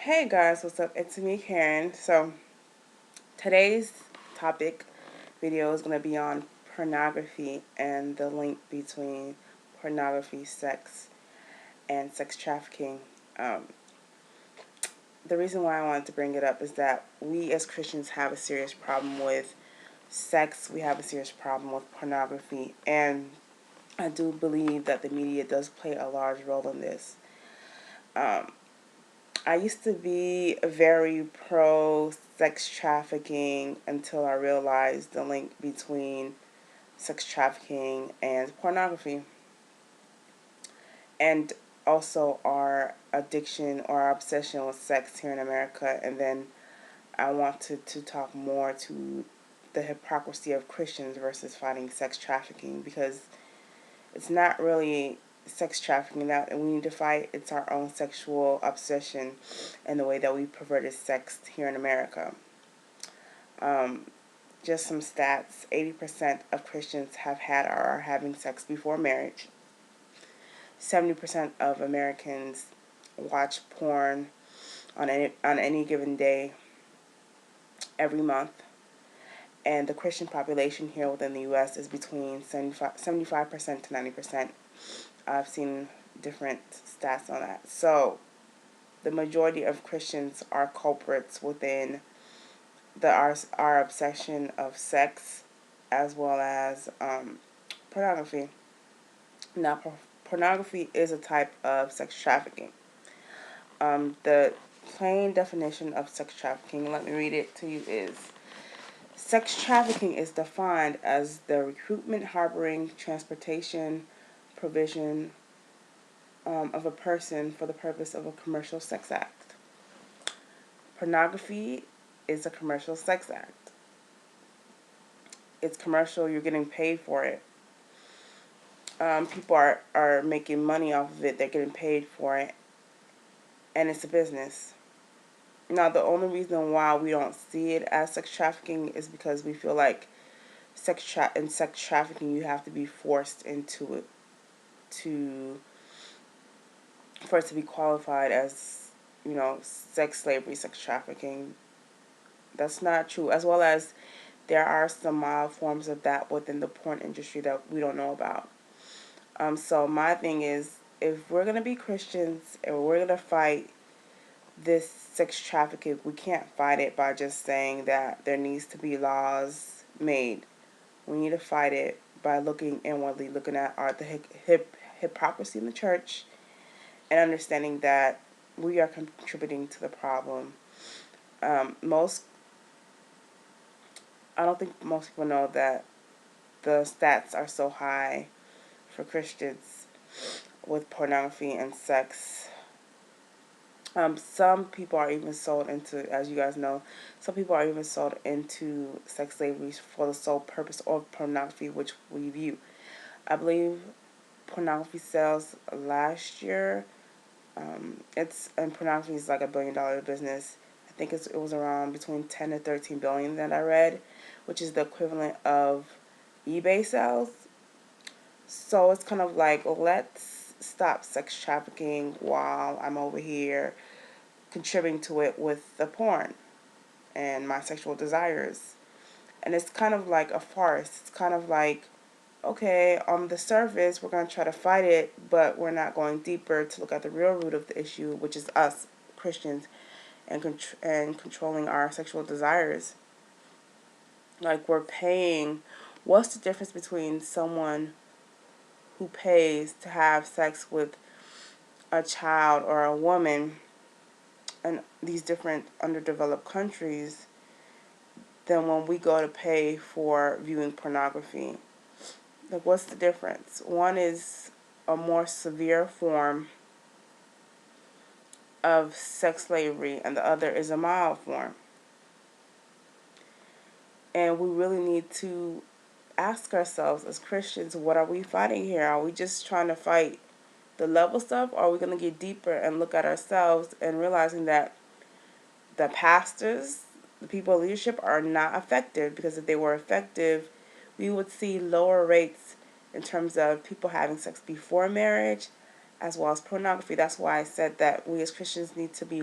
Hey guys, what's up? It's me, Karen. So today's topic video is going to be on pornography and the link between pornography, sex, and sex trafficking. Um, the reason why I wanted to bring it up is that we as Christians have a serious problem with sex. We have a serious problem with pornography, and I do believe that the media does play a large role in this. Um, I used to be very pro sex trafficking until I realized the link between sex trafficking and pornography, and also our addiction or our obsession with sex here in America. And then I wanted to talk more to the hypocrisy of Christians versus fighting sex trafficking, because it's not really sex trafficking that we need to fight. It's our own sexual obsession and the way that we perverted sex here in America. Um, just some stats: 80% of Christians have had or are having sex before marriage. 70% of Americans watch porn on any given day, every month. And the Christian population here within the U.S. is between 75% to 90%. I've seen different stats on that. So the majority of Christians are culprits within our obsession of sex, as well as pornography. Now, pornography is a type of sex trafficking. The plain definition of sex trafficking, let me read it to you, is: sex trafficking is defined as the recruitment, harboring, transportation, provision of a person for the purpose of a commercial sex act. Pornography is a commercial sex act. It's commercial, you're getting paid for it. People are making money off of it, they're getting paid for it, and it's a business. Now, the only reason why we don't see it as sex trafficking is because we feel like in sex trafficking you have to be forced into it for it to be qualified as, sex slavery, sex trafficking. That's not true. As well as there are some mild forms of that within the porn industry that we don't know about. So my thing is, if we're going to be Christians and we're going to fight this sex trafficking, we can't fight it by just saying that there needs to be laws made. We need to fight it by looking inwardly, looking at the hypocrisy in the church, and understanding that we are contributing to the problem. I don't think most people know that the stats are so high for Christians with pornography and sex. Some people are even sold into, as you guys know, some people are even sold into sex slavery for the sole purpose of pornography, which we view. I believe pornography sales last year, and pornography is like $1 billion business. I think it was around between 10 to 13 billion that I read, which is the equivalent of eBay sales. So it's kind of like, let's stop sex trafficking while I'm over here contributing to it with the porn and my sexual desires. And it's kind of like a farce. It's kind of like, okay, on the surface, we're going to try to fight it, but we're not going deeper to look at the real root of the issue, which is us, Christians, and controlling our sexual desires. Like, we're paying. What's the difference between someone who pays to have sex with a child or a woman in these different underdeveloped countries than when we go to pay for viewing pornography? Like, what's the difference? One is a more severe form of sex slavery, and the other is a mild form. And we really need to ask ourselves as Christians, what are we fighting here? Are we just trying to fight the level stuff, or are we going to get deeper and look at ourselves and realizing that the pastors, the people in leadership, are not effective? Because if they were effective, we would see lower rates in terms of people having sex before marriage, as well as pornography. That's why I said that we as Christians need to be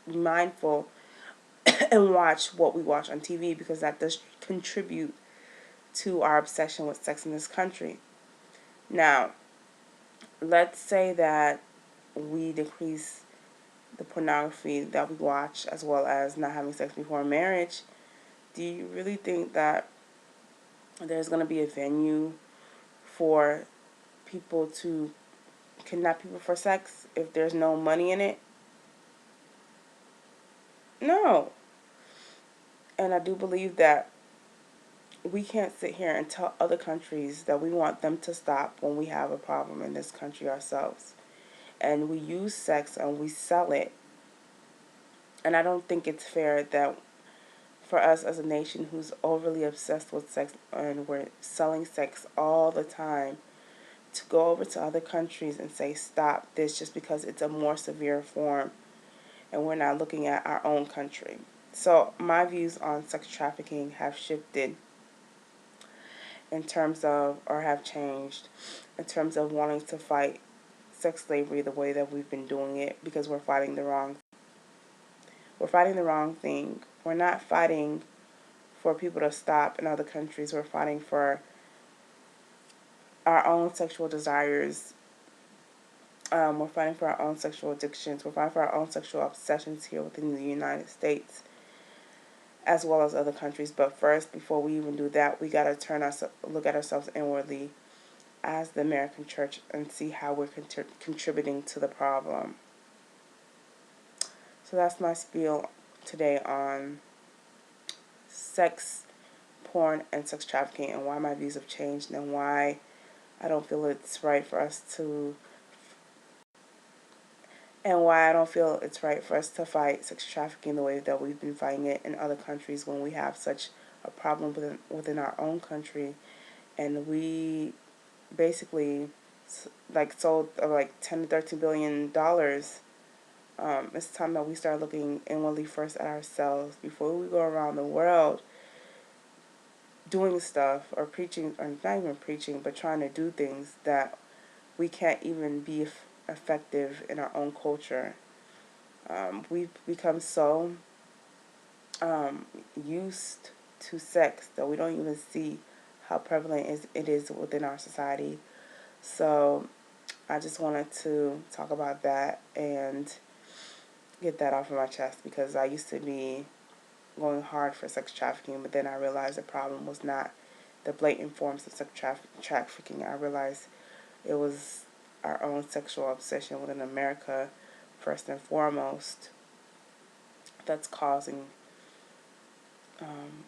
be mindful and watch what we watch on TV, because that does contribute to our obsession with sex in this country. Now, let's say that we decrease the pornography that we watch, as well as not having sex before marriage. Do you really think that there's going to be a venue for people to kidnap people for sex if there's no money in it? No. And I do believe that we can't sit here and tell other countries that we want them to stop when we have a problem in this country ourselves. And we use sex and we sell it. And I don't think it's fair that for us as a nation who's overly obsessed with sex and we're selling sex all the time, to go over to other countries and say stop this just because it's a more severe form and we're not looking at our own country. So my views on sex trafficking have shifted in terms of, or have changed in terms of wanting to fight sex slavery the way that we've been doing it, because we're fighting the wrong thing. We're not fighting for people to stop in other countries. We're fighting for our own sexual desires. We're fighting for our own sexual addictions. We're fighting for our own sexual obsessions here within the United States, as well as other countries. But first, before we even do that, we got to look at ourselves inwardly as the American church and see how we're contributing to the problem. So that's my spiel today on sex, porn, and sex trafficking, and why my views have changed, and why I don't feel it's right for us to fight sex trafficking the way that we've been fighting it in other countries, when we have such a problem within our own country, and we basically sold like $10 to $13 billion. It's time that we start looking inwardly first at ourselves before we go around the world doing stuff or preaching, or not even preaching, but trying to do things that we can't even be effective in our own culture. We've become so used to sex that we don't even see how prevalent it is within our society. So I just wanted to talk about that and get that off of my chest, because I used to be going hard for sex trafficking, but then I realized the problem was not the blatant forms of sex trafficking. I realized it was our own sexual obsession within America, first and foremost, that's causing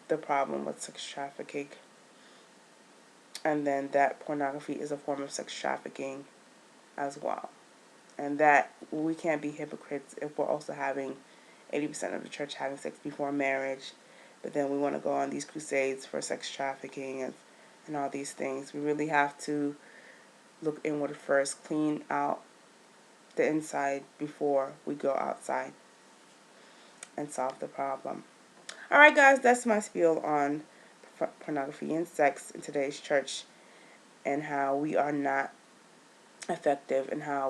the problem with sex trafficking. And then that pornography is a form of sex trafficking as well. And that we can't be hypocrites if we're also having 80% of the church having sex before marriage, but then we want to go on these crusades for sex trafficking and all these things. We really have to look inward first, clean out the inside before we go outside and solve the problem. Alright guys, that's my spiel on pornography and sex in today's church, and how we are not effective, and how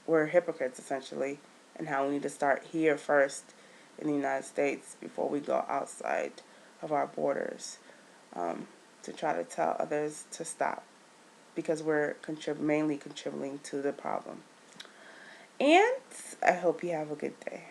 we're hypocrites essentially, and how we need to start here first in the United States before we go outside of our borders, to try to tell others to stop, because we're mainly contributing to the problem. And I hope you have a good day.